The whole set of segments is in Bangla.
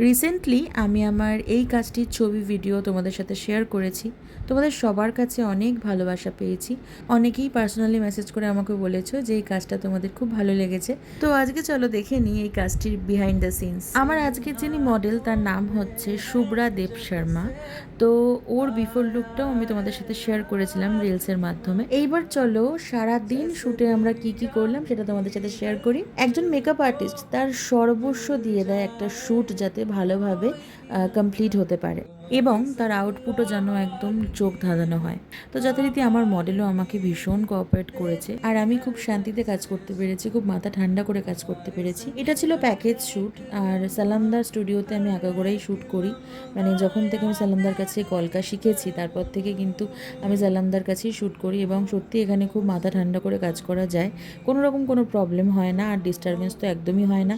রিসেন্টলি আমি আমার এই কাজটির ছবি ভিডিও তোমাদের সাথে শেয়ার করেছি। তোমাদের সবার কাছে অনেক ভালোবাসা পেয়েছি। অনেকেই পার্সোনালি মেসেজ করে আমাকে বলেছো যে এই কাজটা তোমাদের খুব ভালো লেগেছে। তো আজকে চলো দেখে নিই এই কাজটির বিহাইন্ড দ্য সিনস। আমার আজকের যিনি মডেল তার নাম হচ্ছে শুভ্রা দেব শর্মা। তো ওর বিফোর লুকটাও আমি তোমাদের সাথে শেয়ার করেছিলাম রিলসের মাধ্যমে। এইবার চলো সারাদিন শ্যুটে আমরা কি কি করলাম সেটা তোমাদের সাথে শেয়ার করি। একজন মেকআপ আর্টিস্ট তার সর্বস্ব দিয়ে দেয় একটা শ্যুট যাতে ভালোভাবে কমপ্লিট হতে পারে এবং তার আউটপুটও যেন একদম চোখ ধাঁধানো হয়। তো যথারীতি আমার মডেলও আমাকে ভীষণ কোঅপারেট করেছে আর আমি খুব শান্তিতে কাজ করতে পেরেছি, খুব মাথা ঠান্ডা করে কাজ করতে পেরেছি। এটা ছিল প্যাকেজ শ্যুট আর সালামদার স্টুডিওতে আমি আগাগোড়াই শ্যুট করি। মানে যখন থেকে আমি সালামদার কাছে কলকা শিখেছি তারপর থেকে কিন্তু আমি সালামদার কাছেই শ্যুট করি এবং সত্যি এখানে খুব মাথা ঠান্ডা করে কাজ করা যায়। কোনো রকম কোনো প্রবলেম হয় না আর ডিস্টারবেন্স তো একদমই হয় না।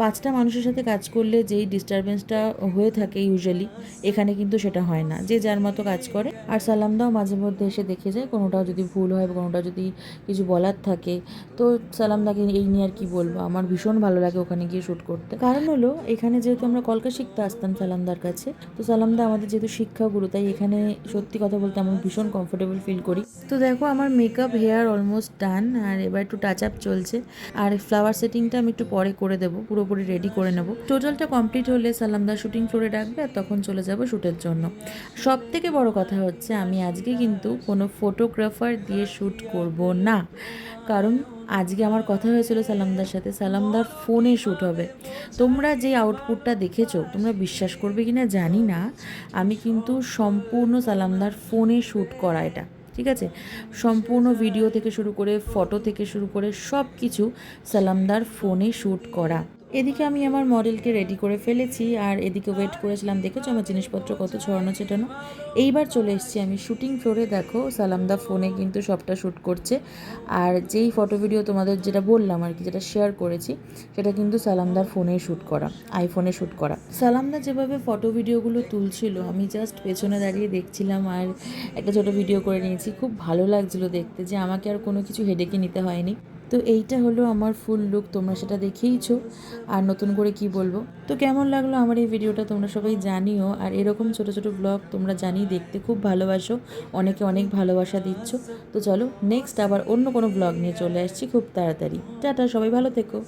5টা মানুষের সাথে কাজ করলে যেই ডিস্টারবেন্সটা হয়ে থাকে ইউজুয়ালি, এখানে কিন্তু সেটা হয় না। যে যার মতো কাজ করে আর সালামদাও মাঝে মধ্যে এসে দেখে যায় কোনোটাও যদি ভুল হয় বা কোনোটা যদি কিছু বলার থাকে। তো সালামদাকে এই নিয়ে আর কি বলবো, আমার ভীষণ ভালো লাগে ওখানে গিয়ে শ্যুট করতে। কারণ হলো এখানে যেহেতু আমরা কলকা শিখতে আসতাম সালামদার কাছে, তো সালামদা আমাদের যেহেতু শিক্ষাগুরু, তাই এখানে সত্যি কথা বলতে আমি ভীষণ কমফোর্টেবল ফিল করি। তো দেখো আমার মেকআপ হেয়ার অলমোস্ট ডান আর এবার একটু টাচ আপ চলছে আর ফ্লাওয়ার সেটিংটা আমি একটু পরে করে দেবো, পুরোপুরি রেডি করে নেবো। টোটালটা কমপ্লিট হলে সালামদা শুটিং ফ্লোরে ডাকবে আর তখন চলে যাবো শ্যুটের জন্য। সব থেকে বড় কথা হচ্ছে আমি আজকে কিন্তু কোনো ফটোগ্রাফার দিয়ে শ্যুট করব না, কারণ আজকে আমার কথা হয়েছিল সালামদার সাথে, সালামদার ফোনে শ্যুট হবে। তোমরা যে আউটপুটটা দেখেছো তোমরা বিশ্বাস করবে কি না জানি না, আমি কিন্তু সম্পূর্ণ সালামদার ফোনে শ্যুট করা এটা, ঠিক আছে? সম্পূর্ণ ভিডিও থেকে শুরু করে ফটো থেকে শুরু করে সব কিছু সালামদার ফোনে শ্যুট করা। এদিকে আমি আমার মডেলকে রেডি করে ফেলেছি আর এদিকে ওয়েট করেছিলাম, দেখেছো আমার জিনিসপত্র কত ছড়ানো ছেটানো। এইবার চলে এসেছি আমি শুটিং ফ্লোরে। দেখো সালামদা ফোনে কিন্তু সবটা শ্যুট করছে আর যেই ফটো ভিডিও তোমাদের যেটা বললাম আর কি, যেটা শেয়ার করেছি, সেটা কিন্তু সালামদার ফোনে শ্যুট করা, আইফোনে শ্যুট করা। সালামদা যেভাবে ফটো ভিডিওগুলো তুলছিল আমি জাস্ট পেছনে দাঁড়িয়ে দেখছিলাম আর একটা ছোটো ভিডিও করে নিয়েছি। খুব ভালো লাগছিলো দেখতে যে আমাকে আর কোনো কিছু হেডেকে নিতে হয়নি। তো এইটা হলো আমার ফুল লুক, তোমরা সেটা দেখেইছো আর নতুন করে কি বলবো। তো কেমন লাগলো আমার এই ভিডিওটা তোমরা সবাই জানিও। আর এরকম ছোটো ছোটো ব্লগ তোমরা জানি দেখতে খুব ভালোবাসো, অনেকে অনেক ভালোবাসা দিচ্ছ। তো চলো নেক্সট আবার অন্য কোনো ব্লগ নিয়ে চলে আসছি খুব তাড়াতাড়ি। টাটা, সবাই ভালো থেকো।